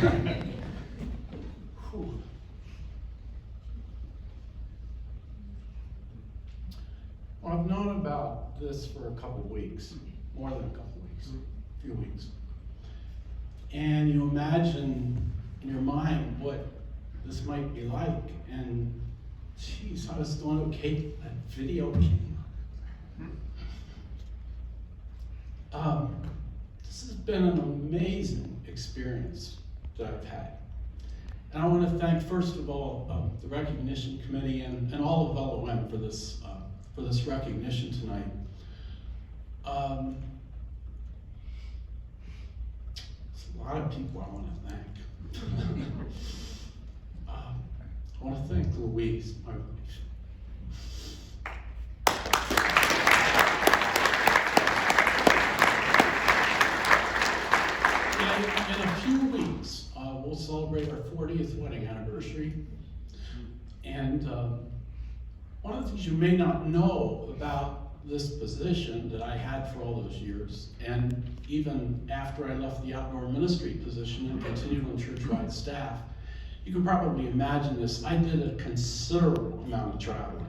Whew. Well, I've known about this for a couple weeks, more than a couple weeks, a few weeks. And you imagine in your mind what this might be like, and geez, I was the one who gave that video came. This has been an amazing experience that I've had. And I want to thank, first of all, the recognition committee and all of LOM for this recognition tonight. There's a lot of people I want to thank. I want to thank Louise, my wife. In a few weeks, we'll celebrate our 40th wedding anniversary. And one of the things you may not know about this position that I had for all those years, and even after I left the outdoor ministry position and continued on church-wide staff, you can probably imagine this. I did a considerable amount of traveling.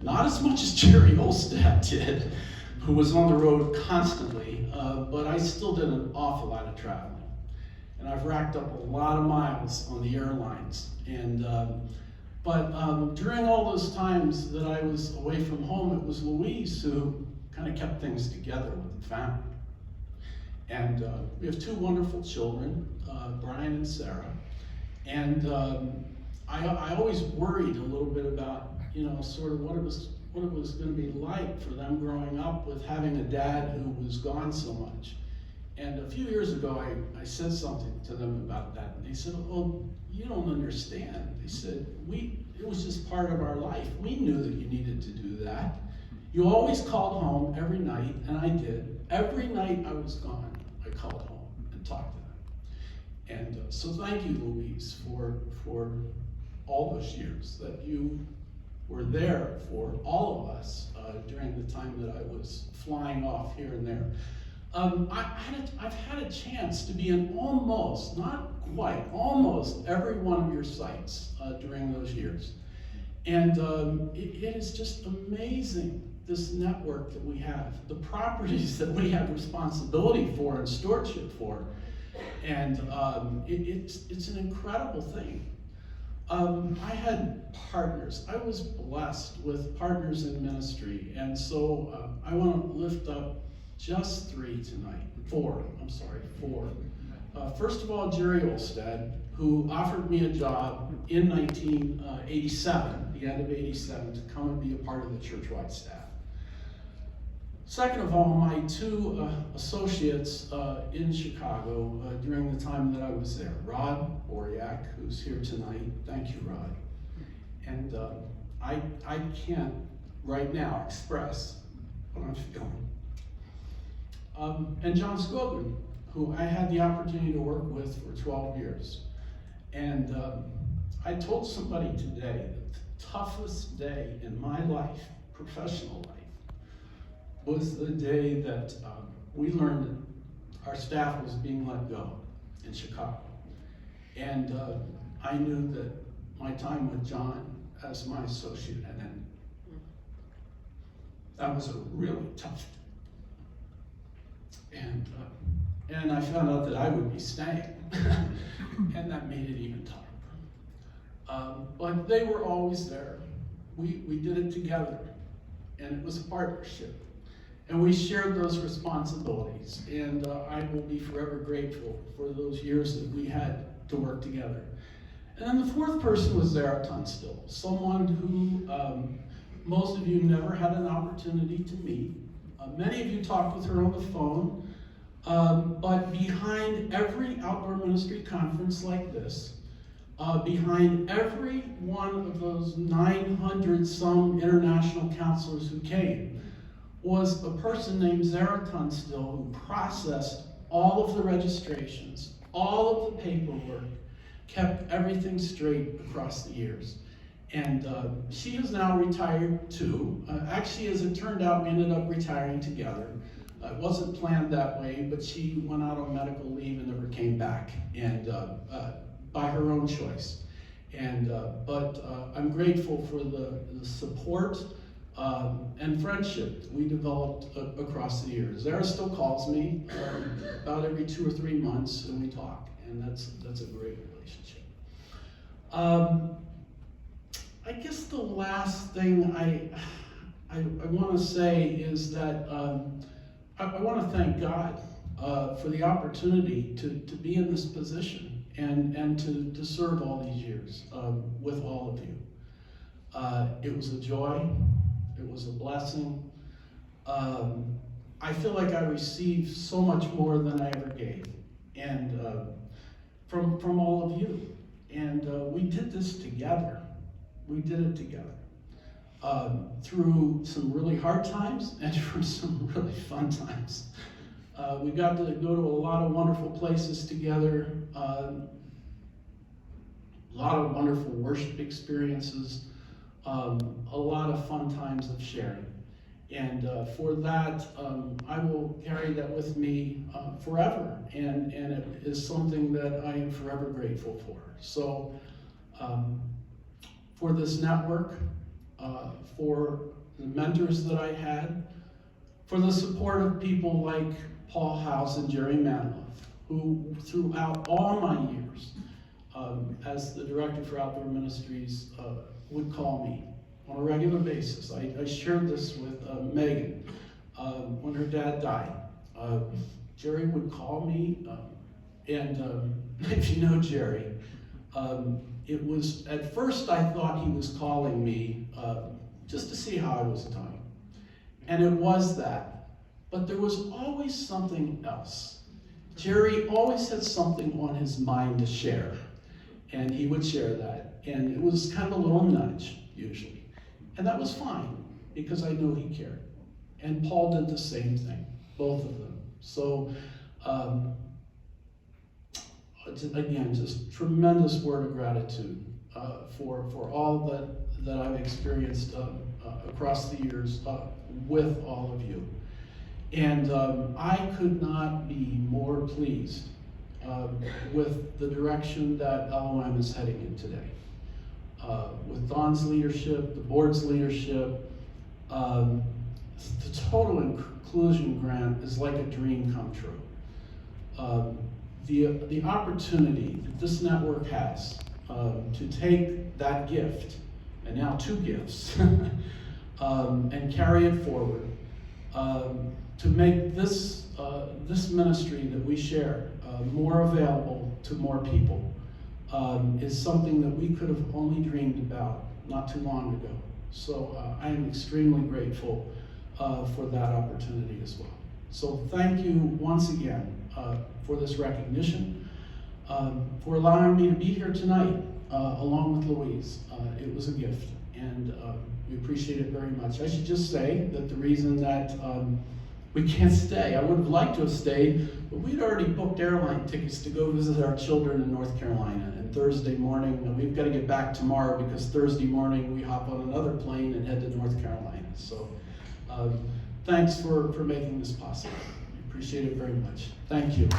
Not as much as Jerry Olstad did, who was on the road constantly, but I still did an awful lot of traveling. And I've racked up a lot of miles on the airlines. And but during all those times that I was away from home, it was Louise who kind of kept things together with the family. And we have two wonderful children, Brian and Sarah. And I always worried a little bit about, sort of what it was going to be like for them growing up with having a dad who was gone so much. And a few years ago, I said something to them about that, and they said, "Oh, you don't understand." They said, it was just part of our life. We knew that you needed to do that. You always called home every night, and I did. Every night I was gone, I called home and talked to them. And so thank you, Louise, for all those years that you were there for all of us during the time that I was flying off here and there. I've had a chance to be in almost, not quite, almost every one of your sites during those years. And it is just amazing, this network that we have, the properties that we have responsibility for and stewardship for. And it's an incredible thing. I had partners. I was blessed with partners in ministry. And so I want to lift up just four. First of all, Jerry Olstad, who offered me a job in 1987, the end of 87, to come and be a part of the church-wide staff. Second of all, my two associates in Chicago during the time that I was there, Rod Boryak, who's here tonight. Thank you, Rod. And I can't right now express what I'm feeling. And John Scogan, who I had the opportunity to work with for 12 years. And I told somebody today that the toughest day in my life, professional life, was the day that we learned that our staff was being let go in Chicago. And I knew that my time with John as my associate had ended. That was a really tough day. And I found out that I would be staying, and that made it even tougher. But they were always there. We did it together, and it was a partnership. And we shared those responsibilities, and I will be forever grateful for those years that we had to work together. And then the fourth person was Zara Tunstill, someone who most of you never had an opportunity to meet. Many of you talked with her on the phone, but behind every outdoor ministry conference like this, behind every one of those 900 some international counselors who came, was a person named Zara Tunstill who processed all of the registrations, all of the paperwork, kept everything straight across the years. And she is now retired too. Actually, as it turned out, we ended up retiring together. It wasn't planned that way, but she went out on medical leave and never came back, and by her own choice. But I'm grateful for the support and friendship we developed across the years. Zara still calls me about every 2 or 3 months, and we talk, and that's a great relationship. I guess the last thing I want to say is that I want to thank God for the opportunity to be in this position and to serve all these years with all of you. It was a joy. It was a blessing. I feel like I received so much more than I ever gave, and from all of you. And we did this together. We did it together. Through some really hard times and through some really fun times. We got to go to a lot of wonderful places together, a lot of wonderful worship experiences, a lot of fun times of sharing. And for that, I will carry that with me forever, and it is something that I am forever grateful for. So for this network, for the mentors that I had, for the support of people like Paul Howells and Jerry Manlove, who throughout all my years as the director for outdoor ministries would call me on a regular basis. I shared this with Megan when her dad died. Jerry would call me, and if you know Jerry, it was, at first I thought he was calling me just to see how I was doing. And it was that. But there was always something else. Jerry always had something on his mind to share. And he would share that. And it was kind of a little nudge, usually. And that was fine, because I knew he cared. And Paul did the same thing, both of them. So, again, just tremendous word of gratitude for all that I've experienced across the years with all of you. And I could not be more pleased with the direction that LOM is heading in today. With Don's leadership, the board's leadership, the total inclusion grant is like a dream come true. The opportunity that this network has to take that gift, and now 2 gifts, and carry it forward, to make this ministry that we share more available to more people, is something that we could have only dreamed about not too long ago. So I am extremely grateful for that opportunity as well. So thank you once again for this recognition, for allowing me to be here tonight along with Louise. It was a gift, and we appreciate it very much. I should just say that the reason that we can't stay, I would have liked to have stayed, but we'd already booked airline tickets to go visit our children in North Carolina. And Thursday morning, we've got to get back tomorrow, because Thursday morning we hop on another plane and head to North Carolina. So thanks for making this possible. I appreciate it very much. Thank you.